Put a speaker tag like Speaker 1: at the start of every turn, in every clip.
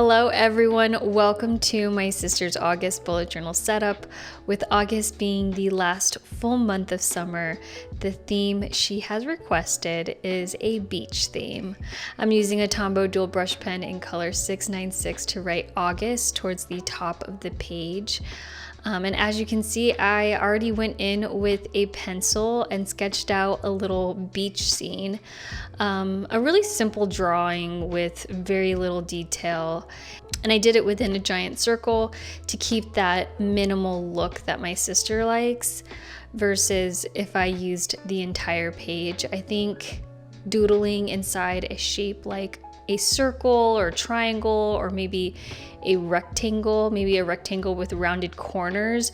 Speaker 1: Hello everyone, welcome to my sister's August bullet journal setup. With August being the last full month of summer, the theme she has requested is a beach theme. I'm using a Tombow dual brush pen in color 696 to write August towards the top of the page. And as you can see, I already went in with a pencil and sketched out a little beach scene. A really simple drawing with very little detail. And I did it within a giant circle to keep that minimal look that my sister likes, versus if I used the entire page. I think doodling inside a shape like a circle or triangle or maybe a rectangle with rounded corners,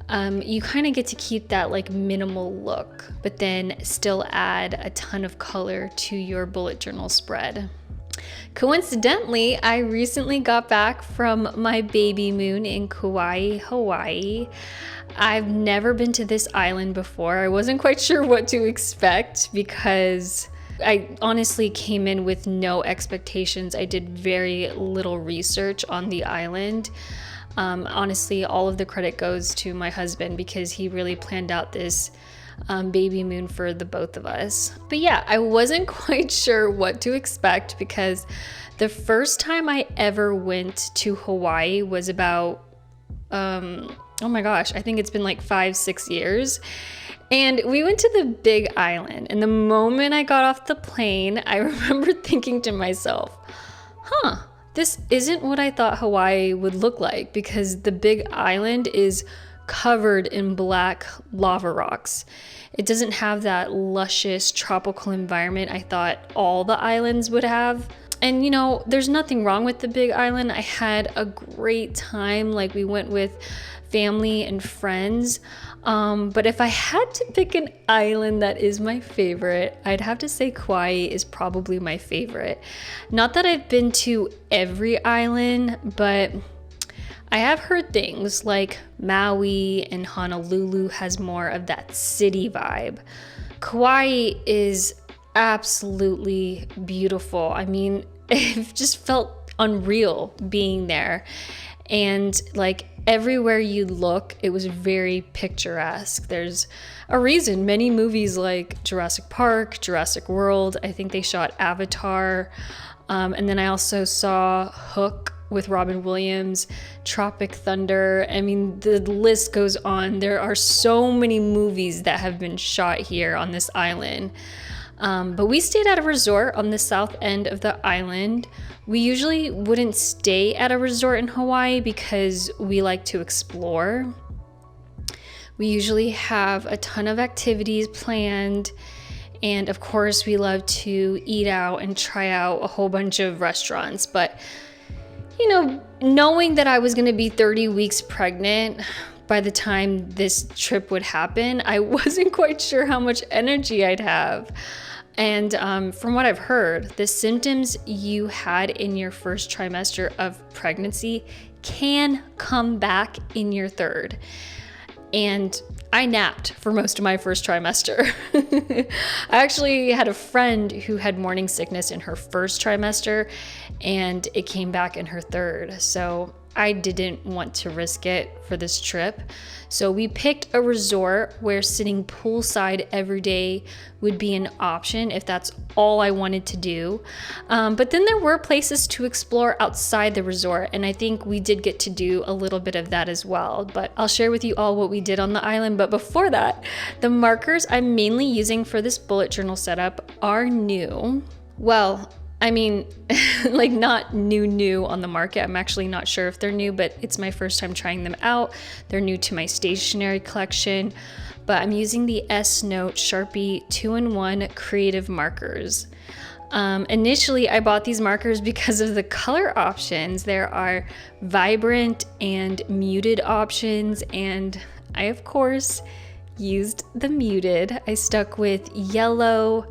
Speaker 1: you kind of get to keep that like minimal look, but then still add a ton of color to your bullet journal spread. Coincidentally, I recently got back from my baby moon in Kauai, Hawaii. I've never been to this island before. I wasn't quite sure what to expect because I honestly came in with no expectations. I did very little research on the island. Honestly, all of the credit goes to my husband because he really planned out this baby moon for the both of us. But yeah, I wasn't quite sure what to expect because the first time I ever went to Hawaii was about, oh my gosh, I think it's been like 5-6 years. And we went to the Big Island, and the moment I got off the plane, I remember thinking to myself, this isn't what I thought Hawaii would look like, because the Big Island is covered in black lava rocks. It doesn't have that luscious tropical environment I thought all the islands would have. And you know, there's nothing wrong with the Big Island. I had a great time. Like, we went with family and friends. But if I had to pick an island that is my favorite, I'd have to say Kauai is probably my favorite. Not that I've been to every island, but I have heard things like Maui and Honolulu has more of that city vibe. Kauai is absolutely beautiful. I mean, it just felt unreal being there. And like everywhere you look, it was very picturesque. There's a reason many movies like Jurassic Park, Jurassic World, I think they shot Avatar. And then I also saw Hook with Robin Williams, Tropic Thunder. I mean, the list goes on. There are so many movies that have been shot here on this island. But we stayed at a resort on the south end of the island. We usually wouldn't stay at a resort in Hawaii because we like to explore. We usually have a ton of activities planned. And of course, we love to eat out and try out a whole bunch of restaurants. But, you know, knowing that I was going to be 30 weeks pregnant by the time this trip would happen, I wasn't quite sure how much energy I'd have. And from what I've heard, the symptoms you had in your first trimester of pregnancy can come back in your third. And I napped for most of my first trimester. I actually had a friend who had morning sickness in her first trimester, and it came back in her third. So I didn't want to risk it for this trip. So we picked a resort where sitting poolside every day would be an option if that's all I wanted to do. But then there were places to explore outside the resort, and I think we did get to do a little bit of that as well. But I'll share with you all what we did on the island. But before that, the markers I'm mainly using for this bullet journal setup are new. Well, I mean, like not new on the market. I'm actually not sure if they're new, but it's my first time trying them out. They're new to my stationery collection, but I'm using the S-Note Sharpie 2-in-1 creative markers. Initially, I bought these markers because of the color options. There are vibrant and muted options, and I, of course, used the muted. I stuck with yellow,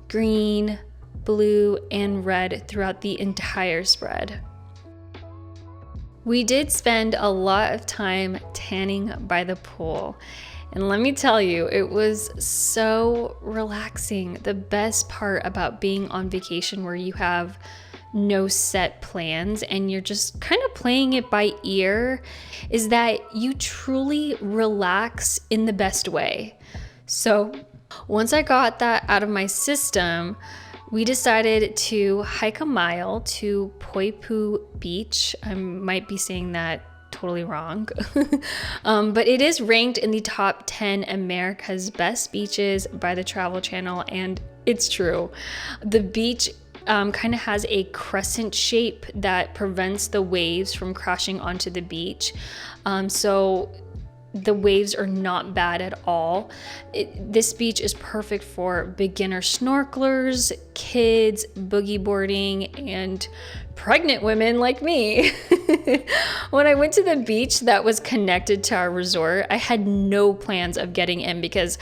Speaker 1: green, blue, and red throughout the entire spread. We did spend a lot of time tanning by the pool, and let me tell you, it was so relaxing. The best part about being on vacation where you have no set plans and you're just kind of playing it by ear, is that you truly relax in the best way. So once I got that out of my system, we decided to hike a mile to Poipu Beach. I might be saying that totally wrong. But it is ranked in the top 10 America's best beaches by the Travel Channel, and it's true. The beach kind of has a crescent shape that prevents the waves from crashing onto the beach. So the waves are not bad at all. This beach is perfect for beginner snorkelers, kids, boogie boarding, and pregnant women like me. When I went to the beach that was connected to our resort, I had no plans of getting in because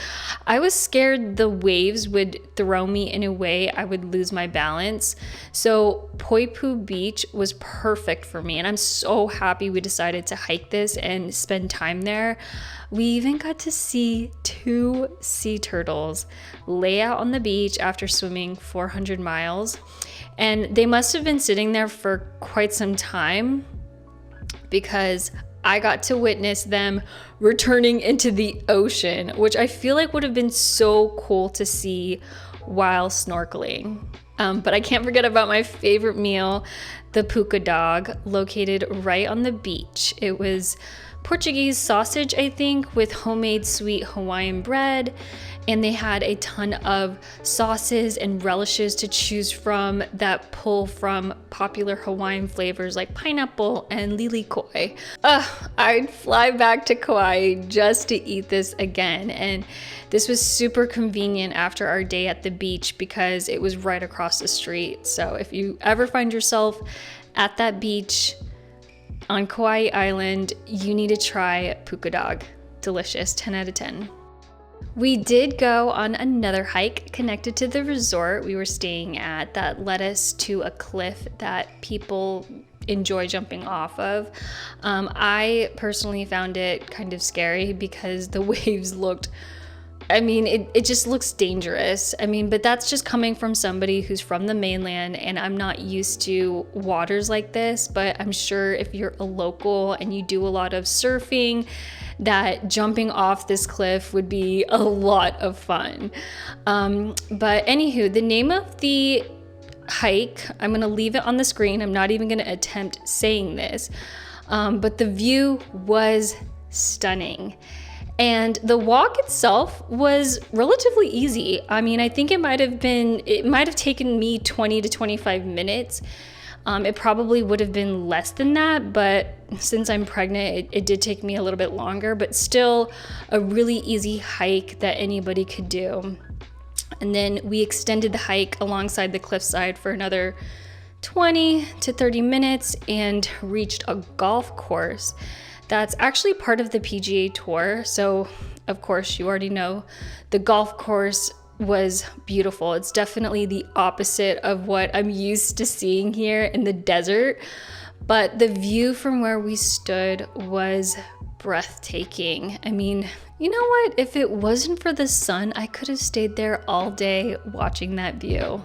Speaker 1: I was scared the waves would throw me in a way I would lose my balance. So Poipu Beach was perfect for me, and I'm so happy we decided to hike this and spend time there. We even got to see 2 sea turtles lay out on the beach after swimming 400 miles. And they must have been sitting there for quite some time because I got to witness them returning into the ocean, which I feel like would have been so cool to see while snorkeling. But I can't forget about my favorite meal, the puka dog, located right on the beach. It was Portuguese sausage, I think, with homemade sweet Hawaiian bread. And they had a ton of sauces and relishes to choose from that pull from popular Hawaiian flavors like pineapple and lilikoi. I'd fly back to Kauai just to eat this again. And this was super convenient after our day at the beach because it was right across the street. So if you ever find yourself at that beach on Kauai Island, you need to try puka dog. Delicious, 10 out of 10. We did go on another hike connected to the resort we were staying at that led us to a cliff that people enjoy jumping off of. I personally found it kind of scary because the waves looked, it just looks dangerous. But that's just coming from somebody who's from the mainland, and I'm not used to waters like this, but I'm sure if you're a local and you do a lot of surfing, that jumping off this cliff would be a lot of fun. But anywho, the name of the hike, I'm gonna leave it on the screen. I'm not even gonna attempt saying this, but the view was stunning. And the walk itself was relatively easy. I think it might have taken me 20 to 25 minutes. It probably would have been less than that, but since I'm pregnant, it did take me a little bit longer, but still a really easy hike that anybody could do. And then we extended the hike alongside the cliffside for another 20 to 30 minutes and reached a golf course that's actually part of the PGA Tour. So, of course, you already know the golf course was beautiful. It's definitely the opposite of what I'm used to seeing here in the desert, but the view from where we stood was breathtaking. You know what? If it wasn't for the sun, I could have stayed there all day watching that view.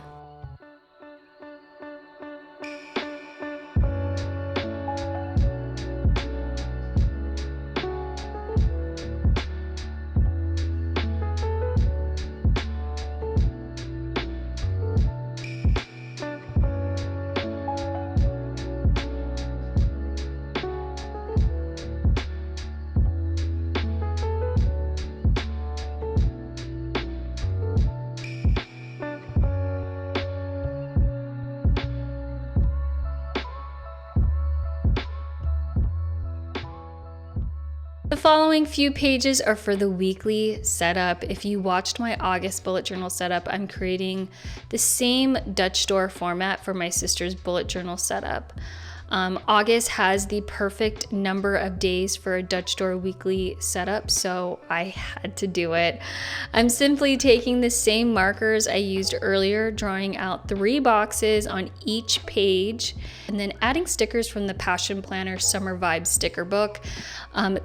Speaker 1: The following few pages are for the weekly setup. If you watched my August bullet journal setup, I'm creating the same Dutch door format for my sister's bullet journal setup. August has the perfect number of days for a Dutch Door weekly setup, so I had to do it. I'm simply taking the same markers I used earlier, drawing out 3 boxes on each page, and then adding stickers from the Passion Planner Summer Vibes sticker book.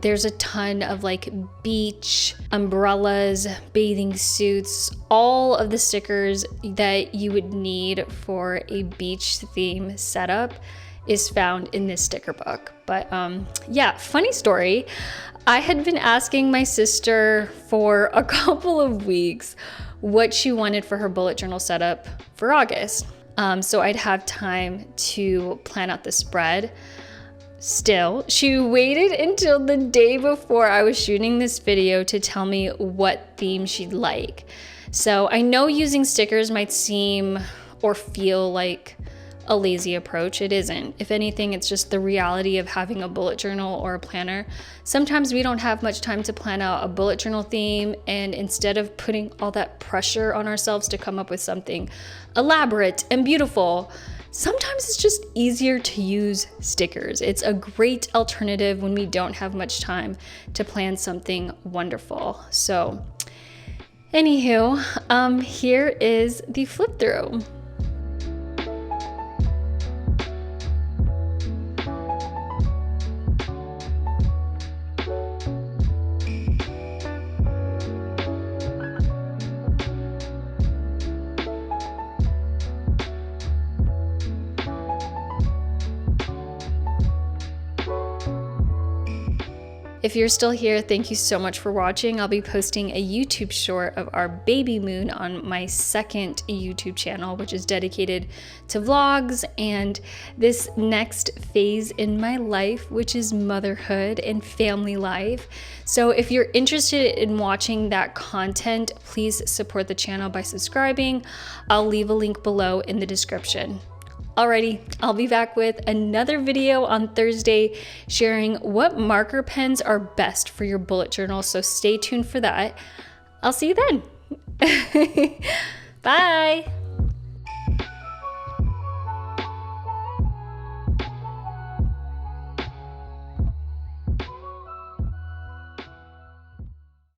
Speaker 1: There's a ton of like beach, umbrellas, bathing suits, all of the stickers that you would need for a beach theme setup is found in this sticker book. But yeah, funny story. I had been asking my sister for a couple of weeks what she wanted for her bullet journal setup for August. So I'd have time to plan out the spread. Still, she waited until the day before I was shooting this video to tell me what theme she'd like. So I know using stickers might seem or feel like a lazy approach. It isn't. If anything, it's just the reality of having a bullet journal or a planner. Sometimes we don't have much time to plan out a bullet journal theme, and instead of putting all that pressure on ourselves to come up with something elaborate and beautiful, sometimes it's just easier to use stickers. It's a great alternative when we don't have much time to plan something wonderful. So anywho, here is the flip through. If you're still here, thank you so much for watching. I'll be posting a YouTube short of our baby moon on my second YouTube channel, which is dedicated to vlogs and this next phase in my life, which is motherhood and family life. So if you're interested in watching that content, please support the channel by subscribing. I'll leave a link below in the description. Alrighty, I'll be back with another video on Thursday sharing what marker pens are best for your bullet journal, so stay tuned for that. I'll see you then. Bye!